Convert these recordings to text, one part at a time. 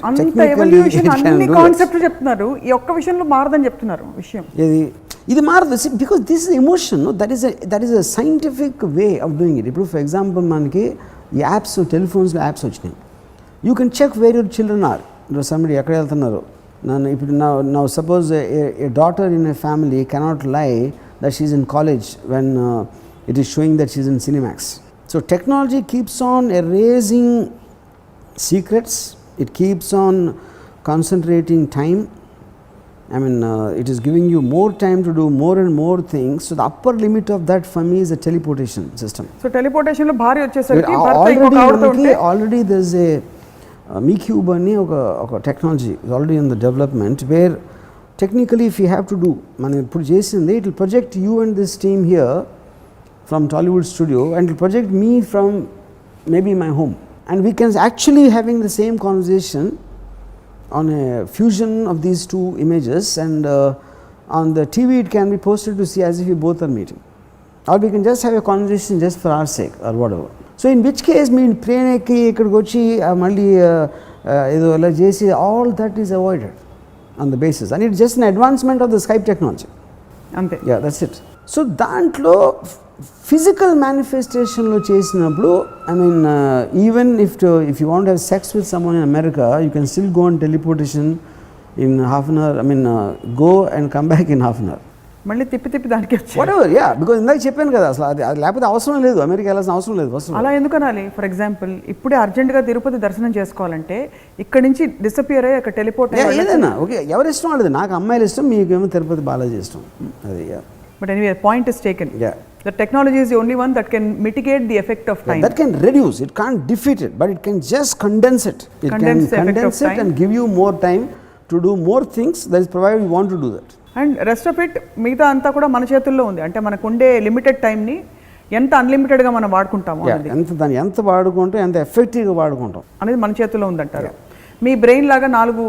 అంత ఎవల్యూషన్ అన్ని కాన్సెప్ట్ చెప్తున్నారు, ఈ ఒక్క విషయంలో మారదని చెప్తున్నారు విషయం. ఇది మారదు because this is emotion. That is a scientific way of doing it. ఇప్పుడు ఫర్ ఎగ్జాంపుల్ మనకి ఈ యాప్స్, టెలిఫోన్స్లో యాప్స్ వచ్చినాయి. You can check where your children are. Somebody ఎక్కడ వెళ్తున్నారు. నన్ను ఇప్పుడు నా suppose a daughter in a family cannot lie that she is in college when it is showing that she is in Cinemax. So technology keeps on erasing secrets, it keeps on concentrating time. I mean it is giving you more time to do more and more things. So the upper limit of that for me is a teleportation system. So teleportation lo bhari vachesariki bharta inkoka avutho unte already there is a MeCube ani oka technology is already in the development where technically if you have to do man ippudu chesindi it will project you and this team here from Tollywood studio and it will project me from maybe my home, and we can actually having the same conversation on a fusion of these two images, and on the TV it can be posted to see as if we both are meeting, or we can just have a conversation just for our sake or whatever. So in which case me plane ekki ikkadiki vachi malli edo ala chesi all that is avoided on the basis, and it's just an advancement of the Skype technology ante. Yeah, that's it. So దాంట్లో physical మేనిఫెస్టేషన్లో చేసినప్పుడు I mean even if you want have sex with someone in America you can still go on teleportation in half an hour. I mean go and come back in half an hour. మళ్ళీ తిప్పి దానికి whatever. Yeah, because ఇందాక చెప్పాను కదా అసలు అది లేకపోతే అవసరం లేదు, అమెరికా వెళ్ళాల్సిన అవసరం లేదు. ఫస్ట్ అలా ఎందుకు అనాలి? ఫర్ ఎగ్జాంపుల్ ఇప్పుడే అర్జెంట్గా తిరుపతి దర్శనం చేసుకోవాలంటే ఇక్కడ నుంచి డిసపియర్ అయ్యి అక్కడ టెలిపోర్ట్ ఏదైనా ఓకే, ఎవరి ఇష్టం వాళ్ళది. నాకు అమ్మాయిలు ఇష్టం, మీకేమో తిరుపతి బాలాజీ ఇష్టం. అది but anyway point is taken. The technology is the only one that can mitigate the effect of time. That can reduce, it can't defeat it, but it can just condense it. It condense can condense it and give you more time to do more things, that is provided you want to do that. And rest of it మిగతా అంతా కూడా మన చేతుల్లో ఉంది. అంటే మనకు ఉండే limited టైంని ఎంత అన్లిమిటెడ్గా మనం వాడుకుంటాము దాన్ని ఎంత వాడుకుంటాం, ఎంత ఎఫెక్టివ్గా వాడుకుంటాం అనేది మన చేతుల్లో ఉందంటారు. మీ బ్రెయిన్ లాగా 4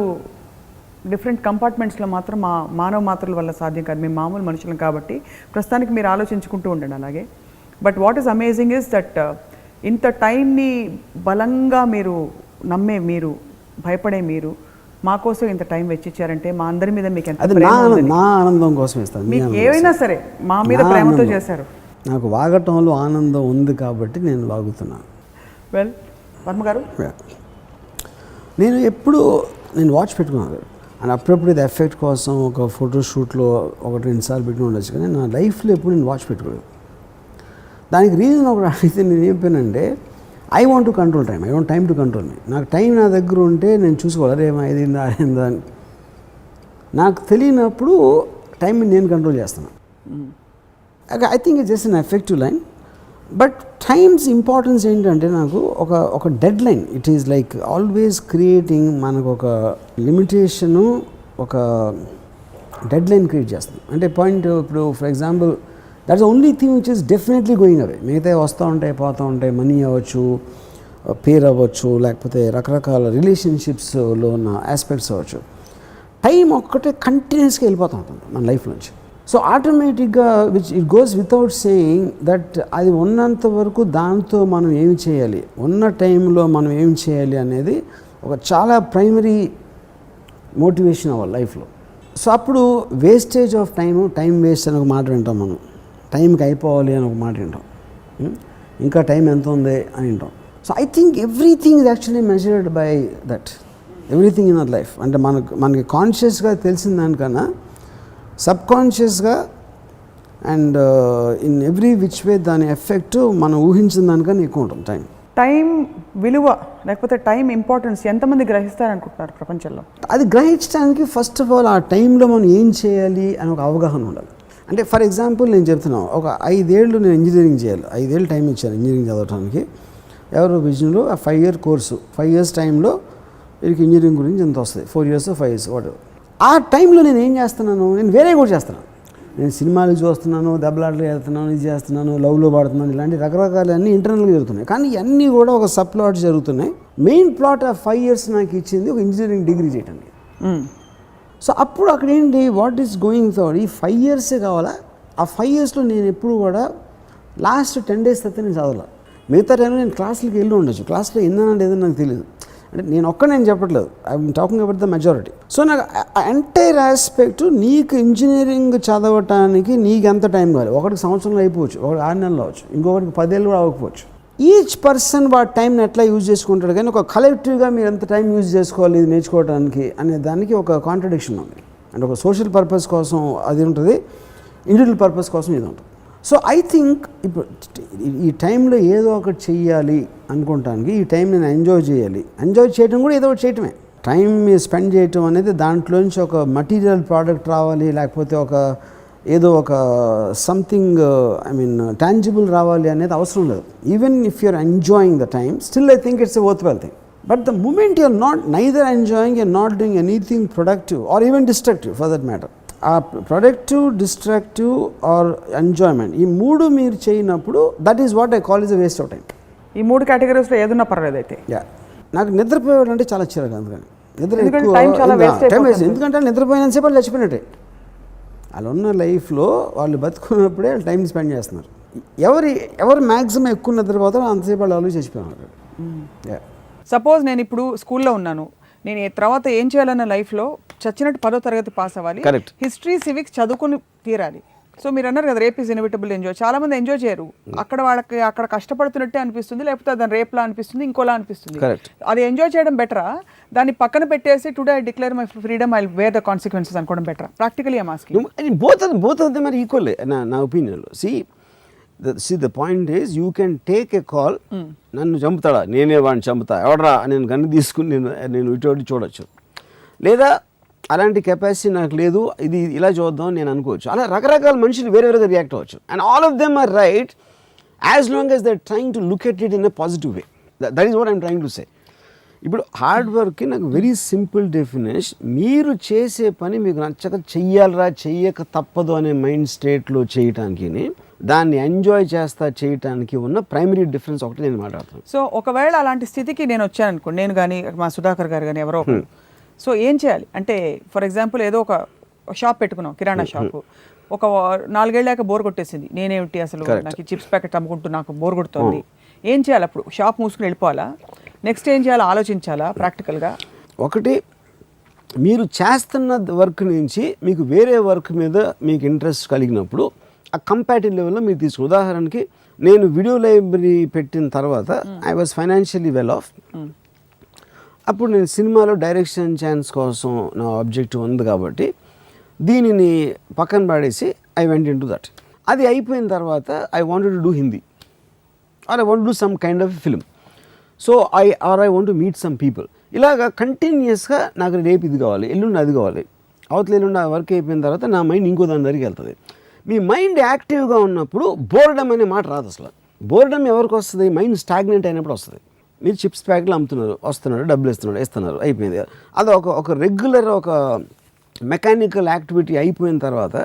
డిఫరెంట్ కంపార్ట్మెంట్స్లో మాత్రం మానవ మాత్రల వల్ల సాధ్యం కాదు. మేము మామూలు మనుషులం కాబట్టి ప్రస్తుతానికి మీరు ఆలోచించుకుంటూ ఉండండి అలాగే. But what is amazing is that ఇంత టైంని బలంగా మీరు నమ్మే, మీరు భయపడే, మీరు మా కోసం ఇంత టైం వెచ్చిచ్చారంటే మా అందరి మీద మీకు ఎంత ప్రేమ ఉంది. నా ఆనందం కోసం ఇస్తాను. మీకు ఏమైనా సరే మా మీద ప్రేమతో చేశారు. నాకు వాగటంలో ఆనందం ఉంది కాబట్టి నేను వాగుతున్నాను. వెల్ వర్మ గారు, నేను ఎప్పుడు వాచ్ పెట్టుకున్నాను అండ్ అప్పుడప్పుడు ఇది ఎఫెక్ట్ కోసం ఒక ఫోటోషూట్లో 1-2 సార్లు పెట్టుకుని ఉండొచ్చు, కానీ నా లైఫ్లో ఎప్పుడు నేను వాచ్ పెట్టుకోలేదు. దానికి రీజన్ ఒకటి అడిగితే నేను ఏం చెప్పానంటే I want to control time, I want time to control me. నాకు టైం నా దగ్గర ఉంటే నేను చూసుకోవాలి, అరే అయిందా అయిందా అని. నాకు తెలియనప్పుడు టైంని నేను కంట్రోల్ చేస్తాను. I think it's just an effective line. But times importance ఏంటంటే నాకు ఒక dead line. It is like always creating మనకు ఒక లిమిటేషను, ఒక డెడ్ లైన్ క్రియేట్ చేస్తుంది. అంటే పాయింట్ ఇప్పుడు for example that's only thing which is definitely going away. మిగతా వస్తూ ఉంటాయి పోతూ ఉంటాయి, మనీ అవ్వచ్చు, పేరు అవ్వచ్చు, లేకపోతే రకరకాల రిలేషన్షిప్స్లో ఉన్న ఆస్పెక్ట్స్ అవ్వచ్చు. టైం ఒక్కటే కంటిన్యూస్గా వెళ్ళిపోతూ ఉంటుంది మన లైఫ్ నుంచి. సో ఆటోమేటిక్గా it goes without saying that అది ఉన్నంత వరకు దాంతో మనం ఏమి చేయాలి, ఉన్న టైంలో మనం ఏమి చేయాలి అనేది ఒక చాలా ప్రైమరీ మోటివేషన్ అవ్వాలి లైఫ్లో. సో అప్పుడు వేస్టేజ్ ఆఫ్ టైం వేస్ట్ అని ఒక మాట వింటాం మనం, టైంకి అయిపోవాలి అని ఒక మాట వింటాం, ఇంకా టైం ఎంత ఉంది అని వింటాం. So I think everything is actually measured by that, everything in our life. అంటే మనకి కాన్షియస్గా తెలిసిన దానికన్నా సబ్కాన్షియస్గా and in every which way దాని ఎఫెక్ట్ మనం ఊహించిన దానికన్నా ఎక్కువ ఉంటుంది. టైం విలువ లేకపోతే టైం ఇంపార్టెన్స్ ఎంతమంది గ్రహిస్తారనుకుంటున్నారు ప్రపంచంలో? అది గ్రహించడానికి ఫస్ట్ ఆఫ్ ఆల్ ఆ టైంలో మనం ఏం చేయాలి అని ఒక అవగాహన ఉండాలి. అంటే ఫర్ ఎగ్జాంపుల్ నేను చెప్తున్నాను, ఒక 5 ఏళ్ళు నేను ఇంజనీరింగ్ చేయాలి, 5 ఏళ్ళు టైం ఇచ్చాను ఇంజనీరింగ్ చదవడానికి. ఎవరో విజన్లో ఆ 5 year కోర్సు, 5 years టైంలో వీరికి ఇంజనీరింగ్ గురించి ఎంత వస్తుంది, 4 years 5 years వాట్. ఆ టైంలో నేను ఏం చేస్తున్నాను, నేను వేరే కూడా చేస్తున్నాను. నేను సినిమాలు చూస్తున్నాను, దెబ్బలాటలు వెళ్తున్నాను, ఇది చేస్తున్నాను, లవ్లో పడుతున్నాను, ఇలాంటి రకరకాల అన్నీ ఇంటర్నల్గా జరుగుతున్నాయి. కానీ ఇవన్నీ కూడా ఒక సబ్ ప్లాట్ జరుగుతున్నాయి. మెయిన్ ప్లాట్ ఆ 5 years నాకు ఇచ్చింది ఒక ఇంజనీరింగ్ డిగ్రీ చేయడానికి. సో అప్పుడు అక్కడ ఏంటి, వాట్ ఈస్ గోయింగ్ థాట్, ఈ 5 years కావాలా? ఆ 5 yearsలో నేను ఎప్పుడు కూడా లాస్ట్ 10 days తర్వాత నేను చదవాలి. మిగతా టైంలో నేను క్లాసులకి వెళ్ళి ఉండొచ్చు, క్లాస్లో ఏందనంటే ఏదో నాకు తెలియదు. అంటే నేను చెప్పట్లేదు, I'm talking about the majority. So నాకు ఎంటైర్ ఆస్పెక్ట్, నీకు ఇంజనీరింగ్ చదవటానికి నీకు ఎంత టైం కావాలి, ఒకటికి సంవత్సరంలో అయిపోవచ్చు, ఒకటి 6 నెలలు అవ్వచ్చు, ఇంకొకటికి 10 ఏళ్ళు కూడా అవ్వకపోవచ్చు. ఈచ్ పర్సన్ వాడి టైంని ఎట్లా యూజ్ చేసుకుంటాడు, కానీ ఒక కలెక్టివ్గా మీరు ఎంత టైం యూజ్ చేసుకోవాలి ఇది నేర్చుకోవడానికి అనే దానికి ఒక కాంట్రడిక్షన్ ఉంది. అంటే ఒక సోషల్ పర్పస్ కోసం అది ఉంటుంది, ఇండివిజువల్ పర్పస్ కోసం ఇది ఉంటుంది. సో ఐ థింక్ ఇప్పుడు ఈ టైంలో ఏదో ఒకటి చెయ్యాలి అనుకోవటానికి, ఈ టైం నేను ఎంజాయ్ చేయాలి, ఎంజాయ్ చేయడం కూడా ఏదో ఒకటి చేయటమే. టైం స్పెండ్ చేయటం అనేది దాంట్లోంచి ఒక మటీరియల్ ప్రోడక్ట్ రావాలి, లేకపోతే ఏదో ఒక సంథింగ్ టాంజిబుల్ రావాలి అనేది అవసరం లేదు. Even if you're enjoying the time, still I think it's a worthwhile thing. But the moment you're not neither enjoying and not doing anything productive or even destructive for that matter, ఆ productive, destructive or enjoyment, ఈ 3 మీరు చేయనప్పుడు that is what I call is a waste of time. ఈ 3 కేటగిరీస్లో ఏదన్నా పర్లేదు అయితే. నాకు నిద్రపోయాడు అంటే చాలా చిరాకు, అందుకని ఎందుకంటే ఎందుకంటే నిద్రపోయినంతసేపు వాళ్ళు చచ్చిపోయినట్టే. వాళ్ళు ఉన్న లైఫ్లో వాళ్ళు బతుకున్నప్పుడే వాళ్ళు టైం స్పెండ్ చేస్తున్నారు. ఎవరు మ్యాక్సిమం ఎక్కువ నిద్రపోతారో అంతసేపు వాళ్ళు ఆలోచి చచ్చిపోయినారు. సపోజ్ నేను ఇప్పుడు స్కూల్లో ఉన్నాను, నేను తర్వాత ఏం చేయాలన్న లైఫ్లో చచ్చినట్టు 10వ తరగతి పాస్ అవ్వాలి, హిస్టరీ సివిక్స్ చదువుకుని తీరాలి. సో మీరు అన్నారు కదా రేప్ ఈజ్ ఇన్ఎవిటబుల్ ఎంజాయ్, చాలా మంది ఎంజాయ్ చేయరు. అక్కడ కష్టపడుతున్నట్టే అనిపిస్తుంది, లేకపోతే దాని రేప్లా అనిపిస్తుంది, ఇంకోలా అనిపిస్తుంది. అది ఎంజాయ్ చేయడం బెటరా, దాన్ని పక్కన పెట్టేసి today I declare my freedom, I wear the consequences అనుకోవడం బెటరా? Practically I asking. Both of them are equal నా ఒపీనియన్లో. See the point is you can take a call, నన్ను చంపుతాడా, నేనే వాడిని చంపుతా, ఎవడరా నేను గన్ను తీసుకుని నేను ఇటువంటి చూడొచ్చు, లేదా అలాంటి కెపాసిటీ నాకు లేదు, ఇది ఇలా చూద్దాం నేను అనుకోవచ్చు. అలా రకరకాల మనుషులు వేరేగా రియాక్ట్ అవ్వచ్చు. And all of them are right as long as they trying to look at it in a positive way. That is what I'm trying to say. ఇప్పుడు హార్డ్ వర్క్కి నాకు వెరీ సింపుల్ డెఫినేషన్, మీరు చేసే పని మీకు నచ్చక చెయ్యాలరా, చెయ్యక తప్పదు అనే మైండ్ స్టేట్లో చేయటానికి, దాన్ని ఎంజాయ్ చేస్తా చేయటానికి ఉన్న ప్రైమరీ డిఫరెన్స్ ఒకటి నేను మాట్లాడుతాను. సో ఒకవేళ అలాంటి స్థితికి నేను వచ్చాను అనుకోండి, నేను కానీ మా సుధాకర్ గారు కానీ ఎవరో, సో ఏం చేయాలి అంటే, ఫర్ ఎగ్జాంపుల్ ఏదో ఒక షాప్ పెట్టుకున్నాం, కిరాణా షాపు, ఒక 4 ఏళ్ళాక బోర్ కొట్టేసింది, నేనేమిటి అసలు నాకు చిప్స్ ప్యాకెట్ అమ్ముకుంటూ నాకు బోర్ కొడుతుంది, ఏం చేయాలి? అప్పుడు షాప్ మూసుకుని వెళ్ళిపోవాలా, నెక్స్ట్ ఏం చేయాలో ఆలోచించాలా ప్రాక్టికల్గా? ఒకటి, మీరు చేస్తున్న వర్క్ నుంచి మీకు వేరే వర్క్ మీద మీకు ఇంట్రెస్ట్ కలిగినప్పుడు ఆ కంపాటివ్ లెవెల్లో మీరు తీసుకుని, ఉదాహరణకి నేను వీడియో లైబ్రరీ పెట్టిన తర్వాత I was financially well of. అప్పుడు నేను సినిమాలో డైరెక్షన్ ఛాన్స్ కోసం నా ఆబ్జెక్టివ్ ఉంది కాబట్టి దీనిని పక్కన పడేసి I went in to that. అది అయిపోయిన తర్వాత I wanted to do Hindi or I want do some kind of film. So I want to meet some people. ఇలాగా కంటిన్యూస్గా నాకు రేపు ఇది కావాలి, ఎల్లుండి అది కావాలి, అవతల ఎల్లుండి ఆ వర్క్ అయిపోయిన తర్వాత నా మైండ్ ఇంకో దాని దగ్గరికి వెళ్తుంది. మీ మైండ్ యాక్టివ్గా ఉన్నప్పుడు బోర్డమ్ అనే మాట రాదు అసలు. బోర్డమ్ ఎవరికి వస్తుంది? మైండ్ స్టాగ్నెంట్ అయినప్పుడు వస్తుంది. మీరు చిప్స్ ప్యాకెట్లు అమ్ముతున్నారు, వస్తున్నారు, డబ్బులు ఇస్తున్నారు, అయిపోయింది. అది ఒక రెగ్యులర్ ఒక మెకానికల్ యాక్టివిటీ అయిపోయిన తర్వాత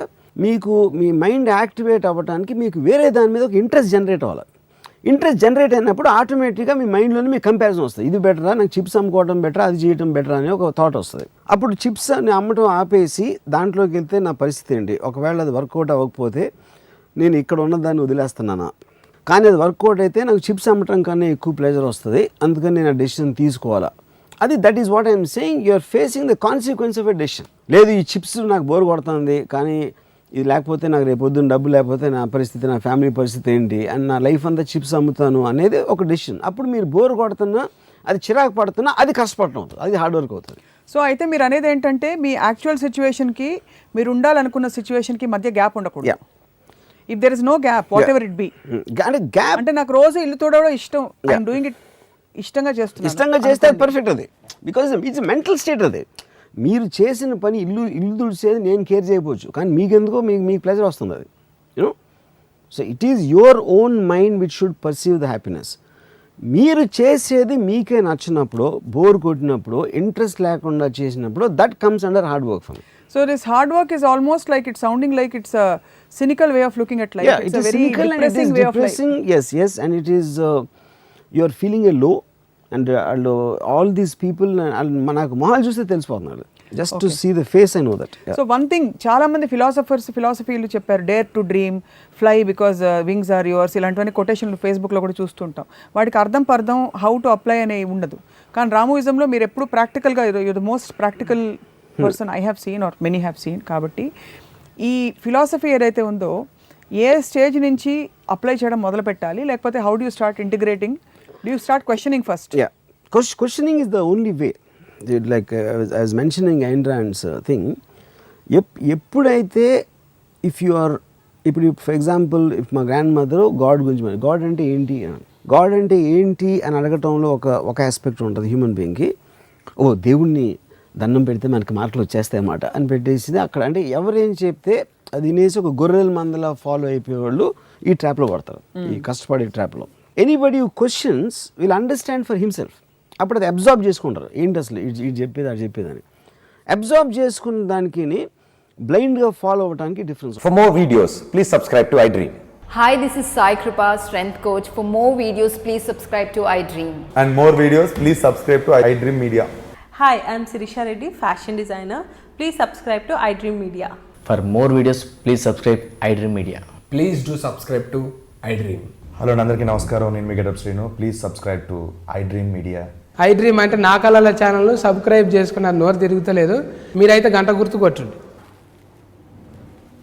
మీకు మీ మైండ్ యాక్టివేట్ అవ్వడానికి మీకు వేరే దాని మీద ఒక ఇంట్రెస్ట్ జనరేట్ అవ్వాలి. ఇంట్రెస్ట్ జనరేట్ అయినప్పుడు ఆటోమేటిక్గా మీ మైండ్లోనే మీకు కంపారిజన్ వస్తుంది. ఇది బెటరా, నాకు చిప్స్ అమ్ముకోవడం బెటరా, అది చేయడం బెటరా అనే ఒక థాట్ వస్తుంది. అప్పుడు చిప్స్ అని అమ్మటం ఆపేసి దాంట్లోకి వెళ్తే నా పరిస్థితి ఏంటి, ఒకవేళ అది వర్కౌట్ అవ్వకపోతే నేను ఇక్కడ ఉన్నదాన్ని వదిలేస్తున్నానా, కానీ అది వర్కౌట్ అయితే నాకు చిప్స్ అమ్మటం కన్నా ఎక్కువ ప్లెజర్ వస్తుంది, అందుకని నేను ఆ డెసిషన్ తీసుకోవాలా. అది that is what I'm saying, you're facing the consequence of a decision. లేదు ఈ చిప్స్ నాకు బోర్ కొడుతుంది, కానీ ఇది లేకపోతే నాకు రేపు పొద్దున్న డబ్బు లేకపోతే నా పరిస్థితి, నా ఫ్యామిలీ పరిస్థితి ఏంటి, అండ్ నా లైఫ్ అంతా చిప్స్ అమ్ముతాను అనేది ఒక డెసిషన్. అప్పుడు మీరు బోర్ కొడుతున్నా, అది చిరాకు పడుతున్నా, అది కష్టపడటం అవుతుంది, అది హార్డ్ వర్క్ అవుతుంది. సో అయితే మీరు అనేది ఏంటంటే మీ యాక్చువల్ సిచ్యువేషన్కి మీరు ఉండాలనుకున్న సిచ్యువేషన్కి మధ్య గ్యాప్ ఉండకూడదు. If there is no gap, whatever it be, అంటే నాకు రోజు ఇల్లు తోడవడం ఇష్టం, ఐఎమ్ డూయింగ్ ఇట్, ఇష్టంగా చేస్తే పర్ఫెక్ట్. అది బికాజ్ ఇట్స్ మెంటల్ స్టేట్. అది మీరు చేసిన పని ఇల్లు తుడిచేది నేను కేర్ చేయకపోవచ్చు, కానీ మీకెందుకో మీకు ప్లెజర్ వస్తుంది అది, you know. So it is your own mind which should perceive the happiness. మీరు చేసేది మీకే నచ్చినప్పుడు, బోర్ కొట్టినప్పుడు, ఇంట్రెస్ట్ లేకుండా చేసినప్పుడు, that comes under hard work for me. So this hard work is almost like it's sounding like it's a cynical way of looking at life. Yeah, it's a very depressing way of life. Yes, and it is you are feeling a low, and all these people, మనకు మొహాలు చూస్తే తెలిసిపోతున్నారు. Just to see the face I know that. So one thing, చాలా మంది ఫిలాసఫీలు చెప్పారు, dare to dream, fly because wings are yours, ఇలాంటివన్నీ కొటేషన్లు ఫేస్బుక్లో కూడా చూస్తుంటాం. వాటికి అర్థం పర్థం హౌ టు అప్లై అనేవి ఉండదు. కానీ రామోయిజంలో మీరు ఎప్పుడు ప్రాక్టికల్గా you the most practical person I have seen or many have seen. కాబట్టి ఈ ఫిలాసఫీ ఏదైతే ఉందో ఏ స్టేజ్ నుంచి అప్లై చేయడం మొదలు పెట్టాలి, లేకపోతే how do you start integrating, do you start questioning first? Yeah, questioning is the only way. Like I was mentioning Ayn Rand's thing, ఎప్పుడైతే ఇఫ్ యు ఆర్, ఇప్పుడు ఫర్ ఎగ్జాంపుల్ ఇఫ్ మా grand mother God గురించి, God అంటే ఏంటి God అంటే ఏంటి అని అడగటంలో ఒక ఆస్పెక్ట్ ఉంటుంది హ్యూమన్ బీయింగ్కి. ఓ దేవుణ్ణి దండం పెడితే మనకి మార్కులు వచ్చేస్తాయి అన్నమాట అని పెట్టేసింది అక్కడ. అంటే ఎవరేం చెప్తే అది వినేసి ఒక గొర్రెల మందలా ఫాలో అయిపోయేవాళ్ళు ఈ ట్రాప్లో పడతారు, ఈ కష్టపడే ట్రాప్లో. Anybody who questions will understand for himself. అప్పుడు అది అబ్జార్బ్ చేసుకుంటారు, ఏంటి అసలు ఇది చెప్పేది అది చెప్పేదని. అబ్జార్బ్ చేసుకున్న దానికి బ్లైండ్గా ఫాలో అవ్వడానికి difference. For more videos, please subscribe to iDream. Hi, this is Sai Kripa, Strength Coach. For more videos, please subscribe to iDream. And more videos, please subscribe to iDream Media. Hi, I'm Sirisha Reddy, fashion designer. Please subscribe to iDream Media. For more videos, please subscribe iDream Media. Please do subscribe to iDream. Hello అందరికీ నమస్కారం, నేను మీ Getup Srinu. Please subscribe to iDream Media. iDream అంటే నా కళల ఛానల్ను subscribe చేసుకున్న నోరు తిరుగుతలేదు, మీరైతే గంట గుర్తు కొట్టండి.